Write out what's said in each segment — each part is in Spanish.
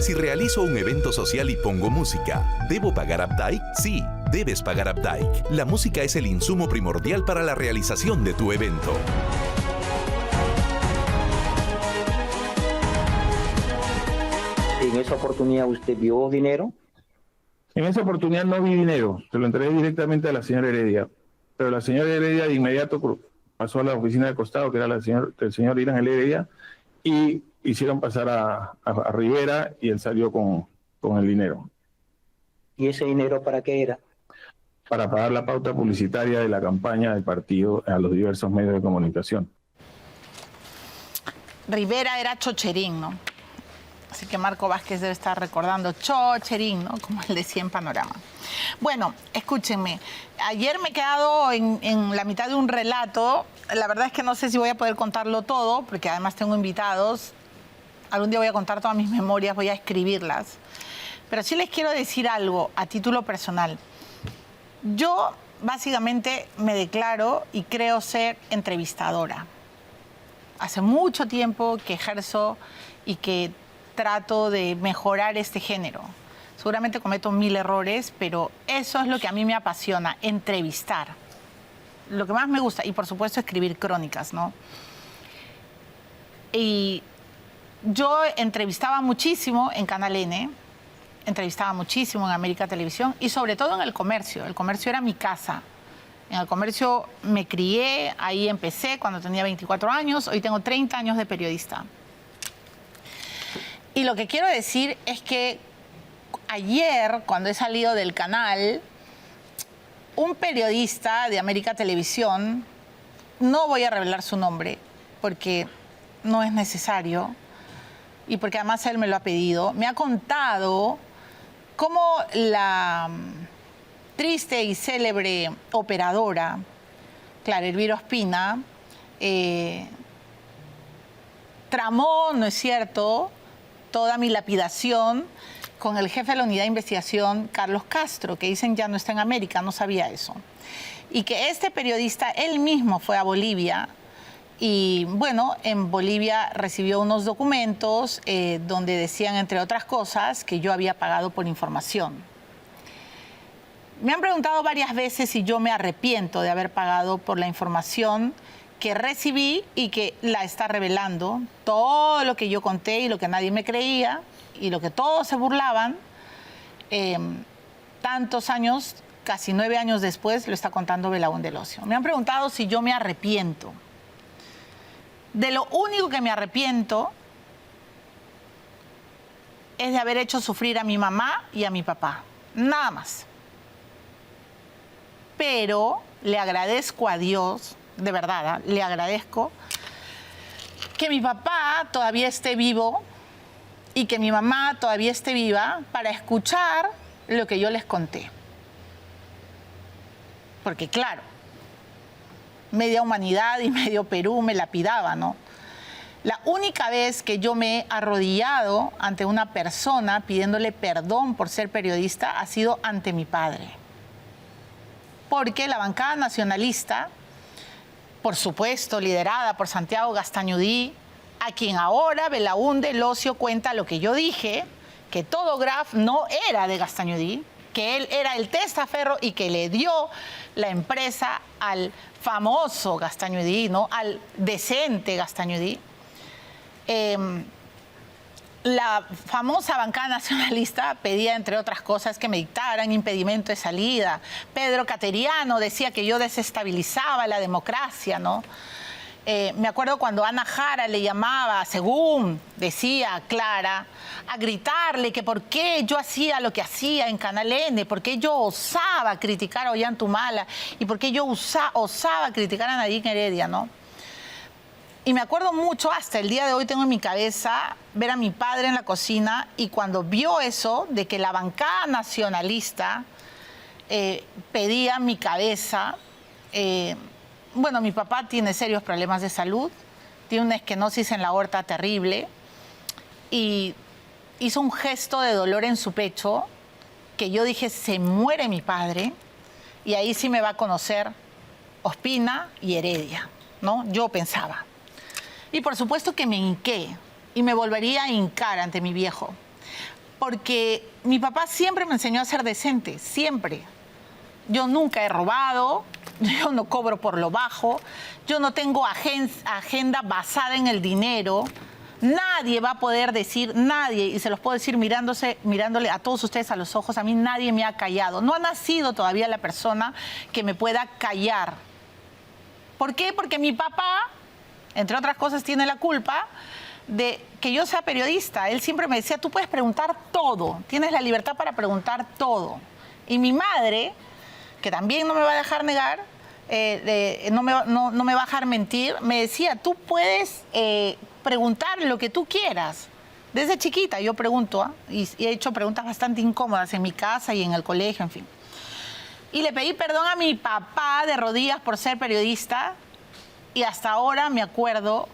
Si realizo un evento social y pongo música, ¿debo pagar Updike? Sí, debes pagar Updike. La música es el insumo primordial para la realización de tu evento. ¿En esa oportunidad usted vio dinero? En esa oportunidad no vi dinero, se lo entregué directamente a la señora Heredia. Pero la señora Heredia de inmediato pasó a la oficina de costado, que era el señor Irán Heredia, y hicieron pasar a Rivera y él salió con el dinero. ¿Y ese dinero para qué era? Para pagar la pauta publicitaria de la campaña del partido a los diversos medios de comunicación. Rivera era chocherín, ¿no? Así que Marco Vázquez debe estar recordando chocherín, ¿no? Como él decía en Panorama. Bueno, escúchenme. Ayer me he quedado en la mitad de un relato. La verdad es que no sé si voy a poder contarlo todo, porque además tengo invitados. Algún día voy a contar todas mis memorias, voy a escribirlas. Pero sí les quiero decir algo a título personal. Yo básicamente me declaro y creo ser entrevistadora. Hace mucho tiempo que ejerzo y que trato de mejorar este género. Seguramente cometo 1000 errores, pero eso es lo que a mí me apasiona, entrevistar. Lo que más me gusta, y por supuesto escribir crónicas, ¿no? Y yo entrevistaba muchísimo en Canal N, entrevistaba muchísimo en América Televisión y sobre todo en el comercio. El comercio era mi casa. En el comercio me crié, ahí empecé cuando tenía 24 años, hoy tengo 30 años de periodista. Y lo que quiero decir es que ayer, cuando he salido del canal, un periodista de América Televisión, no voy a revelar su nombre porque no es necesario y porque además él me lo ha pedido, me ha contado cómo la triste y célebre operadora, Clara Elvira Ospina, tramó, ¿no es cierto?, toda mi lapidación con el jefe de la unidad de investigación, Carlos Castro, que dicen ya no está en América, no sabía eso. Y que este periodista, él mismo fue a Bolivia y, bueno, en Bolivia recibió unos documentos donde decían, entre otras cosas, que yo había pagado por información. Me han preguntado varias veces si yo me arrepiento de haber pagado por la información que recibí y que la está revelando, todo lo que yo conté y lo que nadie me creía y lo que todos se burlaban, tantos años, casi 9 años después, lo está contando Belaún del Ocio. Me han preguntado si yo me arrepiento. De lo único que me arrepiento es de haber hecho sufrir a mi mamá y a mi papá, nada más. Pero le agradezco a Dios, de verdad, le agradezco que mi papá todavía esté vivo y que mi mamá todavía esté viva para escuchar lo que yo les conté. Porque claro, media humanidad y medio Perú me lapidaba, ¿no? La única vez que yo me he arrodillado ante una persona pidiéndole perdón por ser periodista ha sido ante mi padre. Porque la bancada nacionalista, por supuesto, liderada por Santiago Gastañudí, a quien ahora Belaún del Ocio cuenta lo que yo dije, que todo Graf no era de Gastañudí, que él era el testaferro y que le dio la empresa al famoso Gastañudí, ¿no?, al decente Gastañudí. La famosa bancada nacionalista pedía, entre otras cosas, que me dictaran impedimento de salida. Pedro Cateriano decía que yo desestabilizaba la democracia, ¿no? Me acuerdo cuando Ana Jara le llamaba, según decía Clara, a gritarle que por qué yo hacía lo que hacía en Canal N, por qué yo osaba criticar a Ollantumala y por qué yo osaba criticar a Nadine Heredia, ¿no? Y me acuerdo mucho, hasta el día de hoy tengo en mi cabeza, ver a mi padre en la cocina y cuando vio eso, de que la bancada nacionalista pedía mi cabeza. Bueno, mi papá tiene serios problemas de salud, tiene una esquenosis en la aorta terrible y hizo un gesto de dolor en su pecho que yo dije, se muere mi padre y ahí sí me va a conocer Ospina y Heredia, ¿no? Yo pensaba. Y por supuesto que me hinqué y me volvería a hincar ante mi viejo. Porque mi papá siempre me enseñó a ser decente, siempre. Yo nunca he robado, yo no cobro por lo bajo, yo no tengo agenda basada en el dinero. Nadie va a poder decir, nadie, y se los puedo decir mirándole a todos ustedes a los ojos, a mí nadie me ha callado. No ha nacido todavía la persona que me pueda callar. ¿Por qué? Porque mi papá, entre otras cosas, tiene la culpa de que yo sea periodista. Él siempre me decía, tú puedes preguntar todo, tienes la libertad para preguntar todo. Y mi madre, que también no me va a dejar negar, no me va a dejar mentir, me decía, tú puedes preguntar lo que tú quieras. Desde chiquita yo pregunto, y he hecho preguntas bastante incómodas en mi casa y en el colegio, en fin. Y le pedí perdón a mi papá de rodillas por ser periodista, y hasta ahora me acuerdo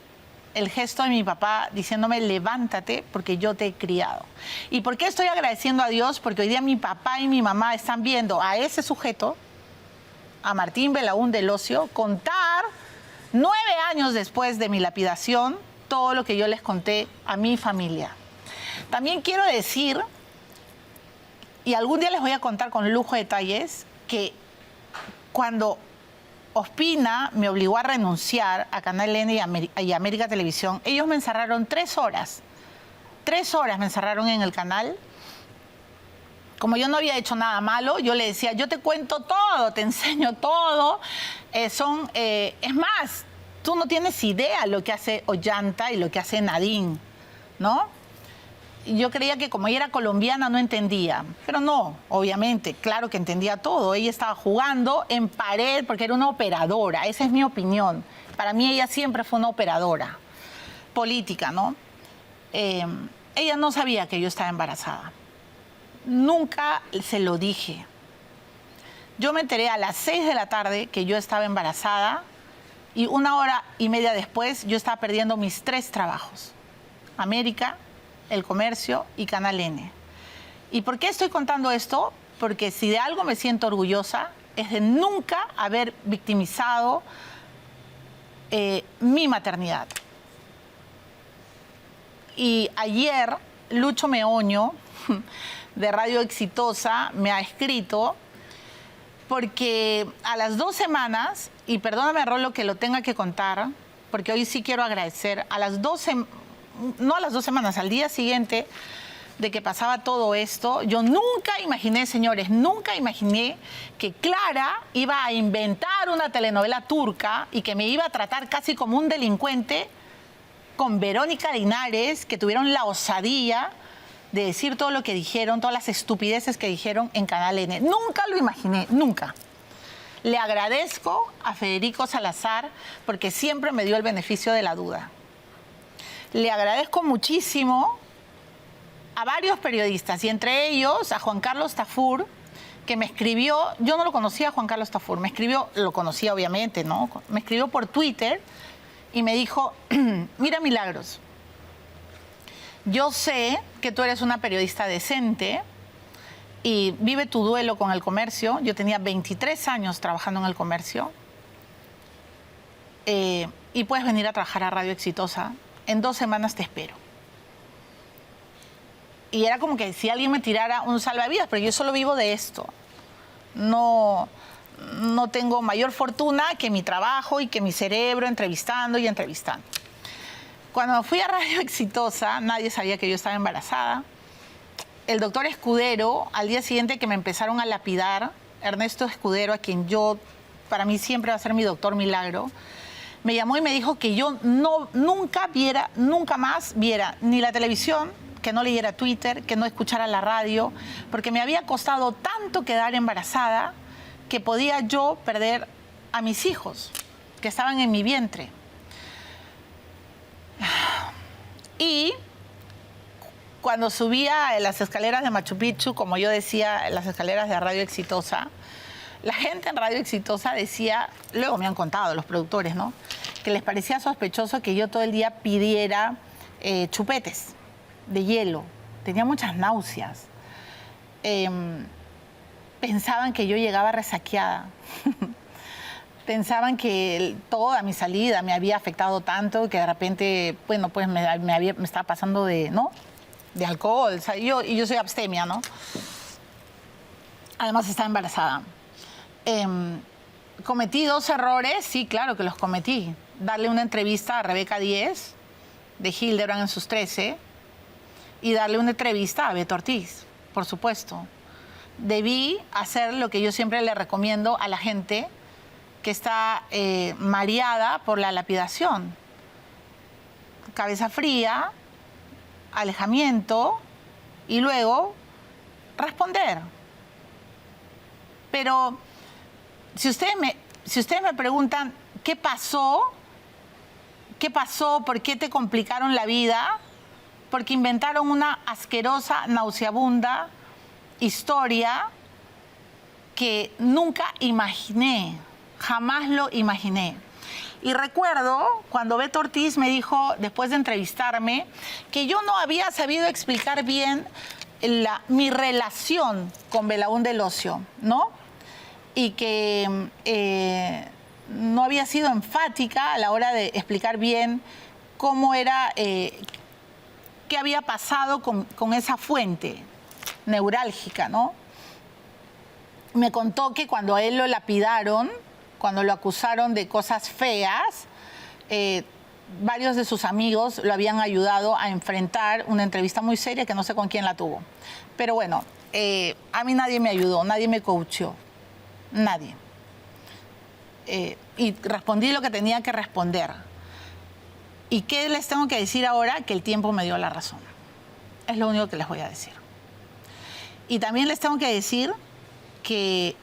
el gesto de mi papá diciéndome, levántate porque yo te he criado. ¿Y por qué estoy agradeciendo a Dios? Porque hoy día mi papá y mi mamá están viendo a ese sujeto, a Martín Belaúnde del Ocio, contar 9 años después de mi lapidación todo lo que yo les conté a mi familia. También quiero decir, y algún día les voy a contar con lujo de detalles, que cuando Ospina me obligó a renunciar a Canal N y América Televisión, ellos me encerraron 3 horas. 3 horas me encerraron en el canal. Como yo no había hecho nada malo, yo le decía, yo te cuento todo, te enseño todo. Es más, tú no tienes idea lo que hace Ollanta y lo que hace Nadine, ¿no? Yo creía que como ella era colombiana no entendía, pero no, obviamente, claro que entendía todo. Ella estaba jugando en pared porque era una operadora, esa es mi opinión. Para mí ella siempre fue una operadora política, ¿no? Ella no sabía que yo estaba embarazada. Nunca se lo dije. Yo me enteré a las 6 de la tarde que yo estaba embarazada y 1 hora y media después yo estaba perdiendo mis 3 trabajos. América, El Comercio y Canal N. ¿Y por qué estoy contando esto? Porque si de algo me siento orgullosa es de nunca haber victimizado mi maternidad. Y ayer Lucho Meoño, de Radio Exitosa, me ha escrito porque a las 2 semanas, y perdóname Rolo que lo tenga que contar, porque hoy sí quiero agradecer, no a las 2 semanas, al día siguiente de que pasaba todo esto, yo nunca imaginé, señores, nunca imaginé que Clara iba a inventar una telenovela turca y que me iba a tratar casi como un delincuente con Verónica Linares, que tuvieron la osadía de decir todo lo que dijeron, todas las estupideces que dijeron en Canal N. Nunca lo imaginé, nunca. Le agradezco a Federico Salazar porque siempre me dio el beneficio de la duda. Le agradezco muchísimo a varios periodistas y entre ellos a Juan Carlos Tafur, que me escribió, yo no lo conocía a Juan Carlos Tafur, me escribió, lo conocía obviamente, ¿no? Me escribió por Twitter y me dijo, mira Milagros, yo sé que tú eres una periodista decente y vive tu duelo con El Comercio. Yo tenía 23 años trabajando en El Comercio y puedes venir a trabajar a Radio Exitosa. En 2 semanas te espero. Y era como que si alguien me tirara un salvavidas, pero yo solo vivo de esto. No tengo mayor fortuna que mi trabajo y que mi cerebro entrevistando y entrevistando. Cuando fui a Radio Exitosa, nadie sabía que yo estaba embarazada. El doctor Escudero, al día siguiente que me empezaron a lapidar, Ernesto Escudero, a quien para mí siempre va a ser mi doctor milagro, me llamó y me dijo que yo nunca más viera ni la televisión, que no leyera Twitter, que no escuchara la radio, porque me había costado tanto quedar embarazada que podía yo perder a mis hijos, que estaban en mi vientre. Y cuando subía a las escaleras de Machu Picchu, como yo decía, las escaleras de Radio Exitosa, la gente en Radio Exitosa decía, luego me han contado los productores, ¿no?, que les parecía sospechoso que yo todo el día pidiera chupetes de hielo. Tenía muchas náuseas. Pensaban que yo llegaba resaqueada. Pensaban que toda mi salida me había afectado tanto que de repente, bueno, pues me estaba pasando de de alcohol. O sea, yo soy abstemia, ¿no? Además estaba embarazada. ¿Cometí 2 errores? Sí, claro que los cometí. Darle una entrevista a Rebeca Díez, de Hildebrand en sus 13, y darle una entrevista a Beto Ortiz, por supuesto. Debí hacer lo que yo siempre le recomiendo a la gente que está mareada por la lapidación. Cabeza fría, alejamiento y luego responder. Pero si ustedes me preguntan qué pasó, por qué te complicaron la vida, porque inventaron una asquerosa, nauseabunda historia que nunca imaginé, jamás lo imaginé. Y recuerdo cuando Beto Ortiz me dijo, después de entrevistarme, que yo no había sabido explicar bien mi relación con Belaúnde Locio, ¿no? Y que no había sido enfática a la hora de explicar bien cómo era, qué había pasado con esa fuente neurálgica, ¿no? Me contó que cuando a él lo lapidaron, cuando lo acusaron de cosas feas, varios de sus amigos lo habían ayudado a enfrentar una entrevista muy seria que no sé con quién la tuvo. Pero bueno, a mí nadie me ayudó, nadie me coacheó, nadie. Y respondí lo que tenía que responder. ¿Y qué les tengo que decir ahora? Que el tiempo me dio la razón. Es lo único que les voy a decir. Y también les tengo que decir que,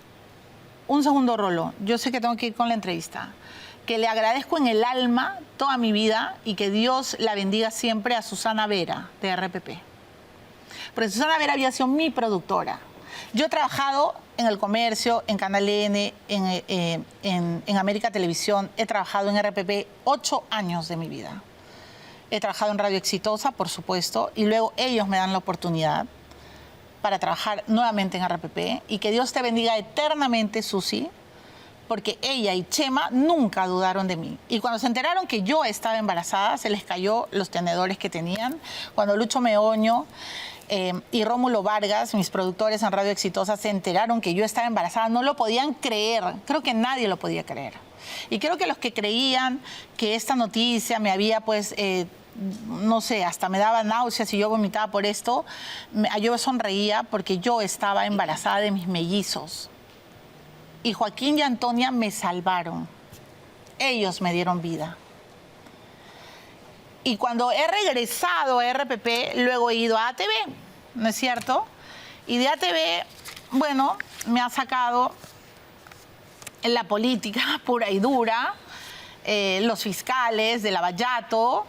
un segundo, Rolo, yo sé que tengo que ir con la entrevista, que le agradezco en el alma toda mi vida y que Dios la bendiga siempre a Susana Vera, de RPP. Porque Susana Vera había sido mi productora. Yo he trabajado en El Comercio, en Canal N, en América Televisión, he trabajado en RPP 8 años de mi vida. He trabajado en Radio Exitosa, por supuesto, y luego ellos me dan la oportunidad para trabajar nuevamente en RPP. Y que Dios te bendiga eternamente, Susi, porque ella y Chema nunca dudaron de mí. Y cuando se enteraron que yo estaba embarazada, se les cayó los tenedores que tenían. Cuando Lucho Meoño y Rómulo Vargas, mis productores en Radio Exitosa, se enteraron que yo estaba embarazada, no lo podían creer. Creo que nadie lo podía creer. Y creo que los que creían que esta noticia me había, pues, no sé, hasta me daba náuseas y yo vomitaba por esto, yo sonreía porque yo estaba embarazada de mis mellizos. Y Joaquín y Antonia me salvaron. Ellos me dieron vida. Y cuando he regresado a RPP, luego he ido a ATV, ¿no es cierto? Y de ATV, bueno, me ha sacado en la política pura y dura, los fiscales de Lavallato,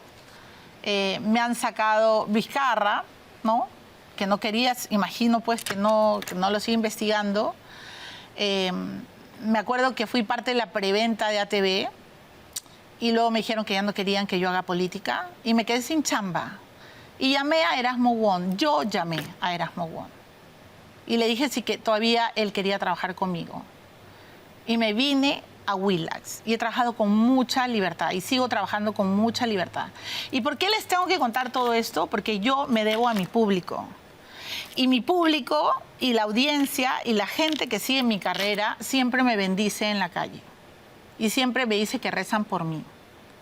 me han sacado Vizcarra, ¿no? Que no querías, imagino pues que no lo sigue investigando. Me acuerdo que fui parte de la preventa de ATV y luego me dijeron que ya no querían que yo haga política y me quedé sin chamba. Y llamé a Erasmo Won, yo llamé a Erasmo Won y le dije sí que todavía él quería trabajar conmigo. Y me vine a Willax y he trabajado con mucha libertad y sigo trabajando con mucha libertad. ¿Y por qué les tengo que contar todo esto? Porque yo me debo a mi público. Y mi público y la audiencia y la gente que sigue mi carrera siempre me bendice en la calle. Y siempre me dice que rezan por mí.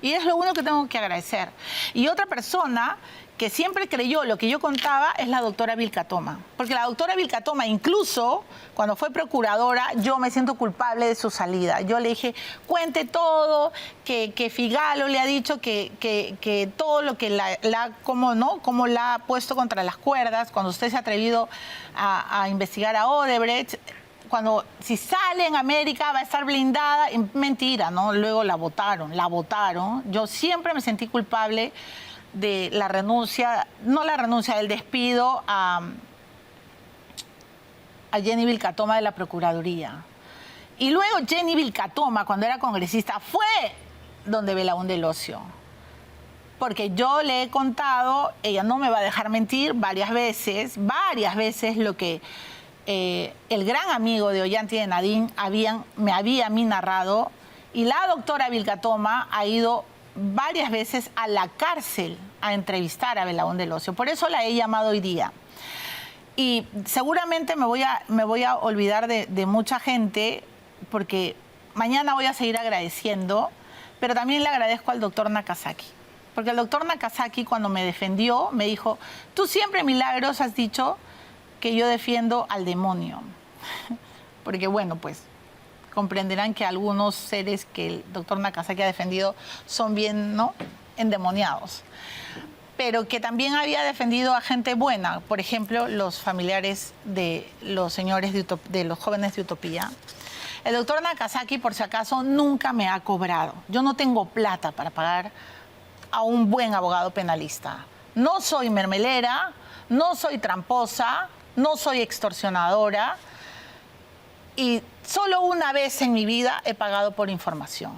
Y es lo único que tengo que agradecer. Y otra persona que siempre creyó lo que yo contaba es la doctora Vilca Toma. Porque la doctora Vilca Toma, incluso cuando fue procuradora, yo me siento culpable de su salida. Yo le dije, cuente todo, que Figalo le ha dicho que todo lo que cómo la ha puesto contra las cuerdas, cuando usted se ha atrevido a investigar a Odebrecht, si sale en América va a estar blindada. Mentira, ¿no? Luego la votaron. Yo siempre me sentí culpable de la renuncia, del despido a Jenny Vilca Toma de la Procuraduría. Y luego Jenny Vilca Toma, cuando era congresista, fue donde Belaúnde Locio. Porque yo le he contado, ella no me va a dejar mentir, varias veces lo que el gran amigo de Ollanta y de Nadine me había a mí narrado, y la doctora Vilca Toma ha ido varias veces a la cárcel a entrevistar a Belaúnde Locio. Por eso la he llamado hoy día. Y seguramente me voy a olvidar de mucha gente, porque mañana voy a seguir agradeciendo, pero también le agradezco al doctor Nakazaki. Porque el doctor Nakazaki, cuando me defendió, me dijo, tú siempre, Milagros, has dicho que yo defiendo al demonio. Porque bueno, pues comprenderán que algunos seres que el doctor Nakazaki ha defendido son bien, ¿no?, endemoniados. Pero que también había defendido a gente buena, por ejemplo, los familiares de los señores de los jóvenes de Utopía. El doctor Nakazaki, por si acaso, nunca me ha cobrado. Yo no tengo plata para pagar a un buen abogado penalista. No soy mermelera, no soy tramposa, no soy extorsionadora, y solo una vez en mi vida he pagado por información.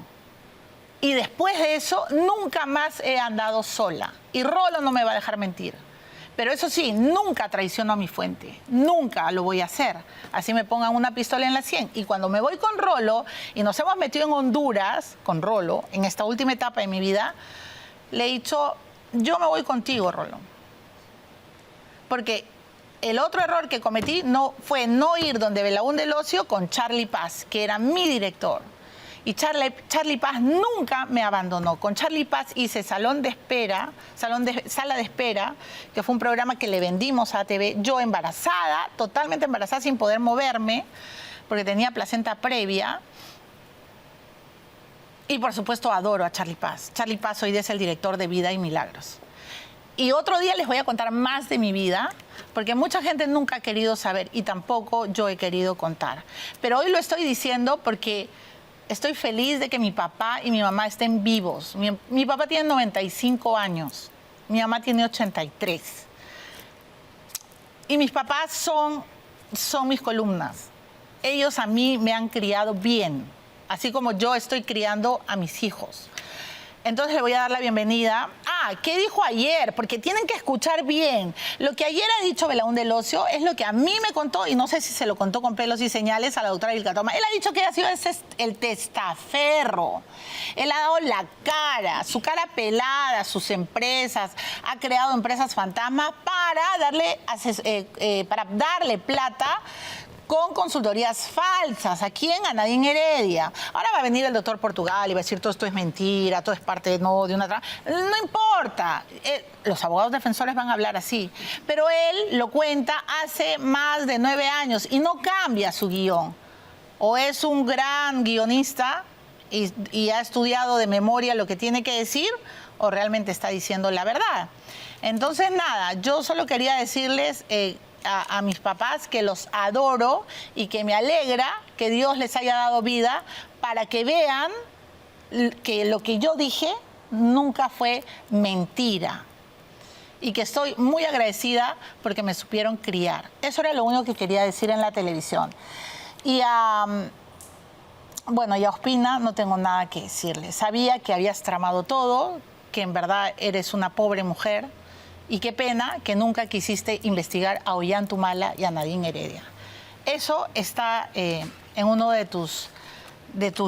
Y después de eso, nunca más he andado sola. Y Rolo no me va a dejar mentir. Pero eso sí, nunca traiciono a mi fuente. Nunca lo voy a hacer. Así me pongan una pistola en la 100. Y cuando me voy con Rolo, y nos hemos metido en Honduras con Rolo, en esta última etapa de mi vida, le he dicho, yo me voy contigo, Rolo. Porque el otro error que cometí fue no ir donde Belaúnde Locio con Charlie Paz, que era mi director. Y Charlie Paz nunca me abandonó. Con Charlie Paz hice Sala de Espera, que fue un programa que le vendimos a ATV. Yo embarazada, totalmente embarazada, sin poder moverme, porque tenía placenta previa. Y por supuesto adoro a Charlie Paz. Charlie Paz hoy día es el director de Vida y Milagros. Y otro día les voy a contar más de mi vida, porque mucha gente nunca ha querido saber y tampoco yo he querido contar. Pero hoy lo estoy diciendo porque estoy feliz de que mi papá y mi mamá estén vivos. Mi papá tiene 95 años, mi mamá tiene 83. Y mis papás son mis columnas. Ellos a mí me han criado bien, así como yo estoy criando a mis hijos. Entonces le voy a dar la bienvenida. ¿Qué dijo ayer? Porque tienen que escuchar bien. Lo que ayer ha dicho Belaúnde Locio es lo que a mí me contó, y no sé si se lo contó con pelos y señales a la doctora Vilca Toma. Él ha dicho que ha sido el testaferro. Él ha dado la cara, su cara pelada a sus empresas, ha creado empresas fantasmas para darle plata con consultorías falsas. ¿A quién? A Nadine Heredia. Ahora va a venir el doctor Portugal y va a decir todo esto es mentira, todo es parte de una trama. No importa. Los abogados defensores van a hablar así. Pero él lo cuenta hace más de 9 años y no cambia su guión. O es un gran guionista y ha estudiado de memoria lo que tiene que decir, o realmente está diciendo la verdad. Entonces, nada, yo solo quería decirles a mis papás que los adoro y que me alegra que Dios les haya dado vida para que vean que lo que yo dije nunca fue mentira y que estoy muy agradecida porque me supieron criar. Eso era lo único que quería decir en la televisión. Y bueno, y a Ospina no tengo nada que decirle. Sabía que habías tramado todo, que en verdad eres una pobre mujer. Y qué pena que nunca quisiste investigar a Ollantumala y a Nadine Heredia. Eso está en uno de tus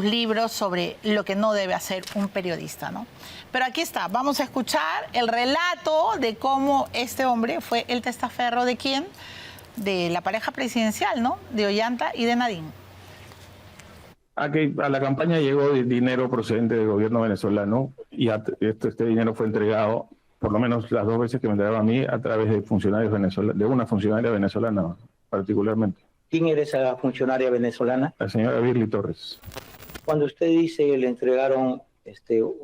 libros sobre lo que no debe hacer un periodista, ¿no? Pero aquí está, vamos a escuchar el relato de cómo este hombre fue el testaferro de quién, de la pareja presidencial, ¿no? De Ollanta y de Nadine. A la campaña llegó dinero procedente del gobierno venezolano y este dinero fue entregado, por lo menos las 2 veces que me entregaron a mí, a través de funcionarios venezolanos, de una funcionaria venezolana particularmente. ¿Quién era esa funcionaria venezolana? La señora Birly Torres. Cuando usted dice que le entregaron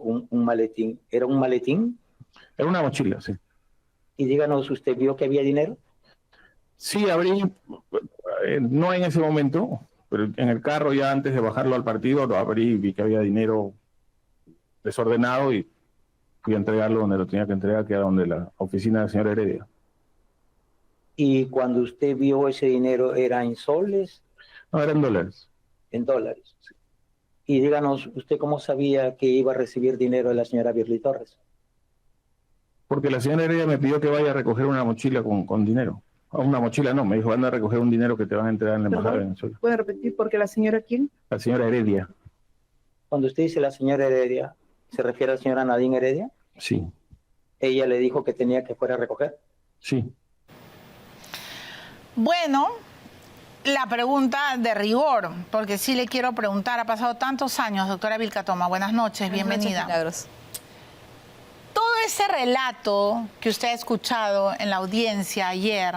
un maletín, ¿era un maletín? Era una mochila, sí. Y díganos, ¿usted vio que había dinero? Sí, abrí, no en ese momento, pero en el carro ya antes de bajarlo al partido, lo abrí y vi que había dinero desordenado y fui a entregarlo donde lo tenía que entregar, que era donde la oficina del señor Heredia. ¿Y cuando usted vio ese dinero, era en soles? No, eran dólares. En dólares. Sí. Y díganos, ¿usted cómo sabía que iba a recibir dinero de la señora Birly Torres? Porque la señora Heredia me pidió que vaya a recoger una mochila con dinero. Una mochila no, me dijo, anda a recoger un dinero que te van a entregar en la embajada de Venezuela. ¿Puede repetir por qué la señora quién? La señora Heredia. Cuando usted dice la señora Heredia, ¿se refiere a la señora Nadine Heredia? Sí. ella le dijo que tenía que fuera a recoger. Sí. Bueno, la pregunta de rigor, porque sí le quiero preguntar, ha pasado tantos años, doctora Vilca Toma, buenas noches, bienvenida. Milagros. Todo ese relato que usted ha escuchado en la audiencia ayer,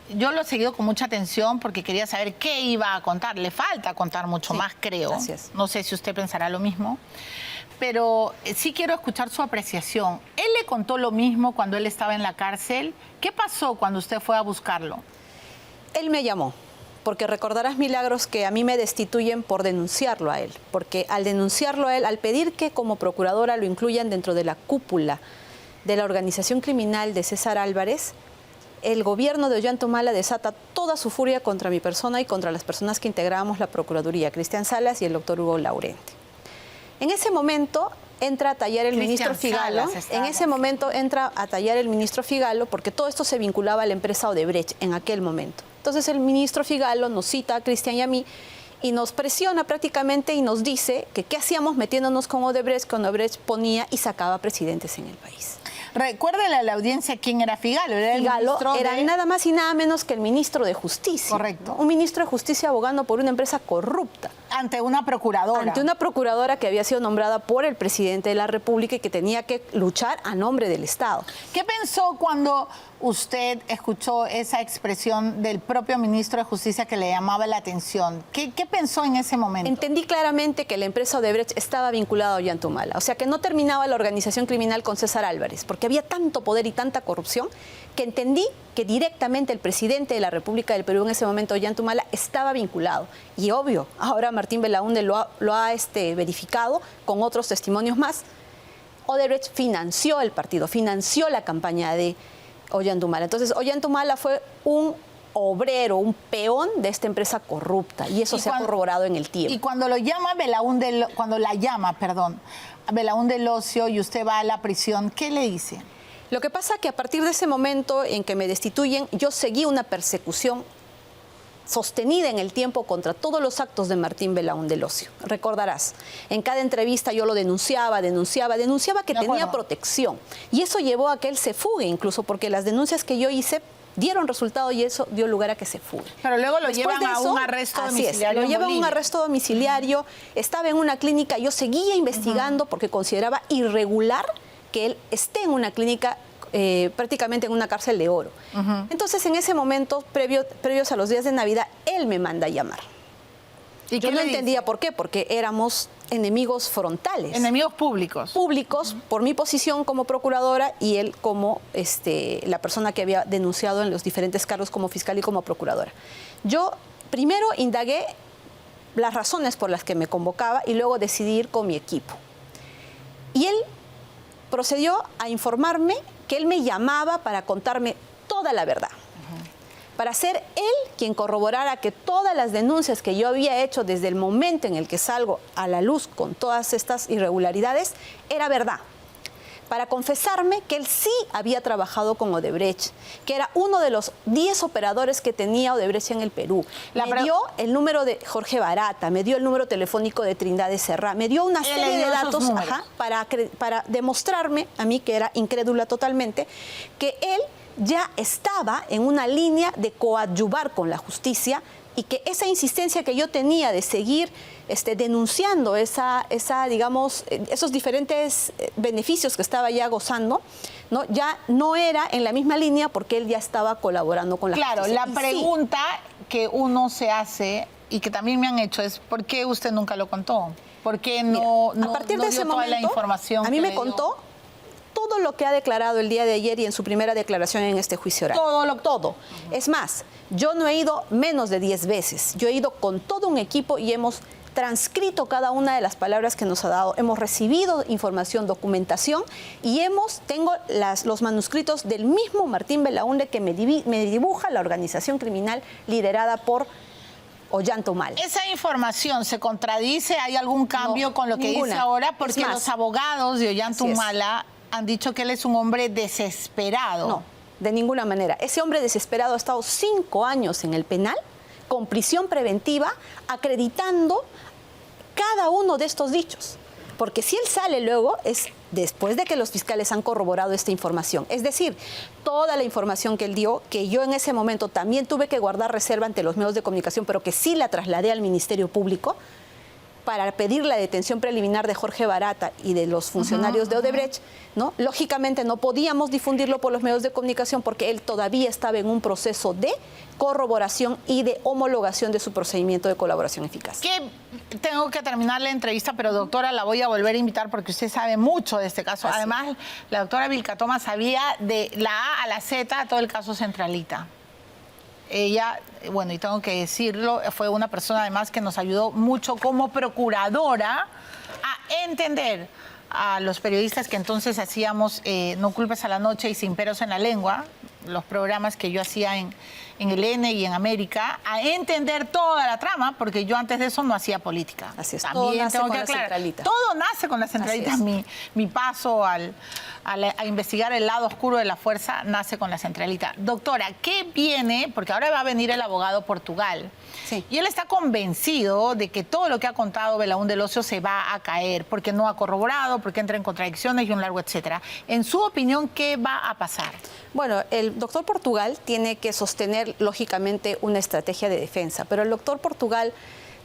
yo lo he seguido con mucha atención porque quería saber qué iba a contar. Le falta contar mucho más, creo. Gracias. No sé si usted pensará lo mismo, pero sí quiero escuchar su apreciación. ¿Él le contó lo mismo cuando él estaba en la cárcel? ¿Qué pasó cuando usted fue a buscarlo? Él me llamó, porque recordarás, Milagros, que a mí me destituyen por denunciarlo a él, porque al denunciarlo a él, al pedir que como procuradora lo incluyan dentro de la cúpula de la organización criminal de César Álvarez, el gobierno de Ollantumala desata toda su furia contra mi persona y contra las personas que integrábamos la Procuraduría, Cristian Salas y el doctor Hugo Laurente. En ese momento entra a tallar el ministro Figalo, porque todo esto se vinculaba a la empresa Odebrecht en aquel momento. Entonces el ministro Figalo nos cita a Cristian y a mí y nos presiona prácticamente y nos dice que qué hacíamos metiéndonos con Odebrecht, que Odebrecht ponía y sacaba presidentes en el país. Recuérdele a la audiencia quién era Figalo. Era Figalo era de... nada más y nada menos que el ministro de Justicia. Correcto. Un ministro de Justicia abogando por una empresa corrupta. Ante una procuradora. Ante una procuradora que había sido nombrada por el presidente de la República y que tenía que luchar a nombre del Estado. ¿Qué pensó cuando usted escuchó esa expresión del propio ministro de Justicia que le llamaba la atención? ¿Qué pensó en ese momento? Entendí claramente que la empresa Odebrecht estaba vinculada a Ollantumala. O sea, que no terminaba la organización criminal con César Álvarez, porque había tanto poder y tanta corrupción que entendí que directamente el presidente de la República del Perú en ese momento, Ollantumala, estaba vinculado. Y obvio, ahora Martín Belaúnde lo ha verificado con otros testimonios más. Odebrecht financió el partido, financió la campaña de Ollantumala. Entonces, Ollantumala fue un obrero, un peón de esta empresa corrupta, y eso se ha corroborado en el tiempo. Y cuando lo llama Belaúnde, Belaúnde Locio y usted va a la prisión, ¿qué le dice? Lo que pasa es que a partir de ese momento en que me destituyen, yo seguí una persecución sostenida en el tiempo contra todos los actos de Martín Belaúnde Locio. Recordarás, en cada entrevista yo lo denunciaba que tenía protección. Y eso llevó a que él se fugue, incluso porque las denuncias que yo hice dieron resultado y eso dio lugar a que se fugue. Pero luego lo llevan a un arresto domiciliario. Lo llevan a un arresto domiciliario, estaba en una clínica, yo seguía investigando porque consideraba irregular que él esté en una clínica prácticamente en una cárcel de oro. Entonces, en ese momento, previos a los días de Navidad, él me manda a llamar. ¿Y yo no entendía por qué, porque éramos enemigos frontales. Enemigos públicos. Públicos, por mi posición como procuradora y él como la persona que había denunciado en los diferentes cargos como fiscal y como procuradora. Yo primero indagué las razones por las que me convocaba y luego decidí ir con mi equipo. Y él procedió a informarme que él me llamaba para contarme toda la verdad. Para ser él quien corroborara que todas las denuncias que yo había hecho desde el momento en el que salgo a la luz con todas estas irregularidades, era verdad. Para confesarme que él sí había trabajado con Odebrecht, que era uno de los 10 operadores que tenía Odebrecht en el Perú. Me dio el número de Jorge Barata, me dio el número telefónico de Trindade Serrá, me dio una serie de datos para demostrarme a mí, que era incrédula totalmente, que él ya estaba en una línea de coadyuvar con la justicia y que esa insistencia que yo tenía de seguir denunciando digamos, esos diferentes beneficios que estaba ya gozando, ¿no? Ya no era en la misma línea porque él ya estaba colaborando con la justicia. Claro, la pregunta que uno se hace y que también me han hecho es ¿por qué usted nunca lo contó? ¿Por qué no a partir de ese dio toda la momento, información? A mí me contó todo lo que ha declarado el día de ayer y en su primera declaración en este juicio oral. Todo. Es más, yo no he ido menos de 10 veces. Yo he ido con todo un equipo y hemos transcrito cada una de las palabras que nos ha dado. Hemos recibido información, documentación y tengo los manuscritos del mismo Martín Belaúnde que me dibuja la organización criminal liderada por Ollantumala. ¿Esa información se contradice? ¿Hay algún cambio con lo que dice ahora? Porque los abogados de Ollantumala han dicho que él es un hombre desesperado. No, de ninguna manera. Ese hombre desesperado ha estado 5 años en el penal, con prisión preventiva, acreditando cada uno de estos dichos. Porque si él sale luego es después de que los fiscales han corroborado esta información. Es decir, toda la información que él dio, que yo en ese momento también tuve que guardar reserva ante los medios de comunicación, pero que sí la trasladé al Ministerio Público para pedir la detención preliminar de Jorge Barata y de los funcionarios de Odebrecht, ¿no? Lógicamente no podíamos difundirlo por los medios de comunicación porque él todavía estaba en un proceso de corroboración y de homologación de su procedimiento de colaboración eficaz. Tengo que terminar la entrevista, pero doctora, la voy a volver a invitar porque usted sabe mucho de este caso. Así. Además, la doctora Vilca Toma sabía de la A a la Z todo el caso Centralita. Ella, bueno, y tengo que decirlo, fue una persona además que nos ayudó mucho como procuradora a entender a los periodistas que entonces hacíamos No culpes a la noche y Sin peros en la lengua, los programas que yo hacía en el N y en América, a entender toda la trama, porque yo antes de eso no hacía política. Así es, también todo nace tengo con que la aclarar. centralita. Todo nace con la centralita. Mi paso a investigar el lado oscuro de la fuerza nace con la centralita. Doctora, ¿qué viene? Porque ahora va a venir el abogado Portugal. Sí. Y él está convencido de que todo lo que ha contado Belaúnde del Ocio se va a caer, porque no ha corroborado, porque entra en contradicciones y un largo etcétera. En su opinión, ¿qué va a pasar? Bueno, el doctor Portugal tiene que sostener, lógicamente, una estrategia de defensa, pero el doctor Portugal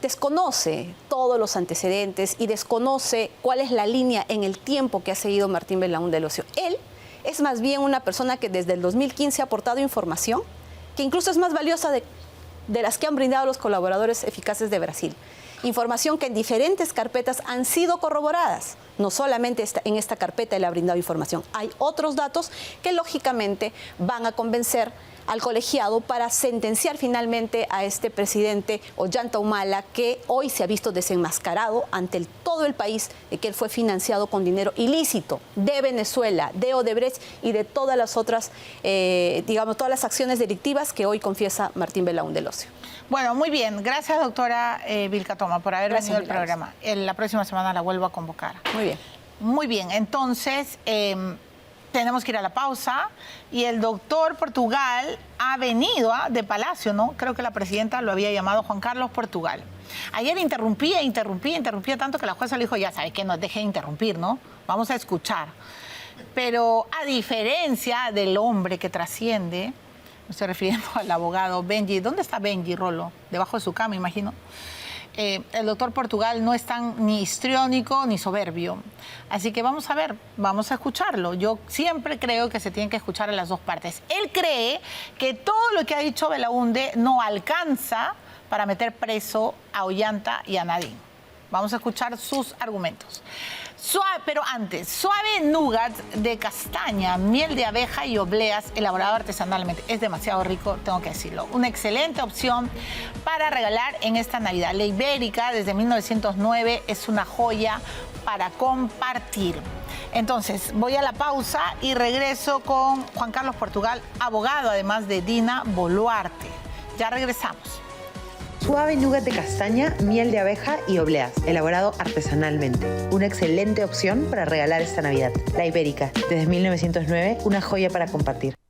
desconoce todos los antecedentes y desconoce cuál es la línea en el tiempo que ha seguido Martín Belaúnde del Ocio. Él es más bien una persona que desde el 2015 ha aportado información que incluso es más valiosa de las que han brindado los colaboradores eficaces de Brasil. Información que en diferentes carpetas han sido corroboradas. No solamente en esta carpeta él ha brindado información. Hay otros datos que lógicamente van a convencer al colegiado para sentenciar finalmente a este presidente Ollanta Humala, que hoy se ha visto desenmascarado ante todo el país de que él fue financiado con dinero ilícito de Venezuela, de Odebrecht y de todas las otras, todas las acciones delictivas que hoy confiesa Martín Belaúnde del Ocio. Bueno, muy bien. Gracias, doctora Vilca Toma, por haber venido al programa. La próxima semana la vuelvo a convocar. Muy bien. Muy bien. Entonces, tenemos que ir a la pausa y el doctor Portugal ha venido de Palacio, ¿no? Creo que la presidenta lo había llamado Juan Carlos Portugal. Ayer interrumpía tanto que la jueza le dijo, ya sabe que no deje de interrumpir, ¿no? Vamos a escuchar. Pero a diferencia del hombre que trasciende, me estoy refiriendo al abogado Benji. ¿Dónde está Benji, Rolo? Debajo de su cama, imagino. El doctor Portugal no es tan ni histriónico ni soberbio. Así que vamos a ver, vamos a escucharlo. Yo siempre creo que se tienen que escuchar a las dos partes. Él cree que todo lo que ha dicho Belaúnde no alcanza para meter preso a Ollanta y a Nadine. Vamos a escuchar sus argumentos. Pero antes, suave nougat de castaña, miel de abeja y obleas elaborado artesanalmente. Es demasiado rico, tengo que decirlo. Una excelente opción para regalar en esta Navidad. La Ibérica, desde 1909, es una joya para compartir. Entonces, voy a la pausa y regreso con Juan Carlos Portugal, abogado, además de Dina Boluarte. Ya regresamos. Suave nougat de castaña, miel de abeja y obleas, elaborado artesanalmente. Una excelente opción para regalar esta Navidad. La Ibérica, desde 1909, una joya para compartir.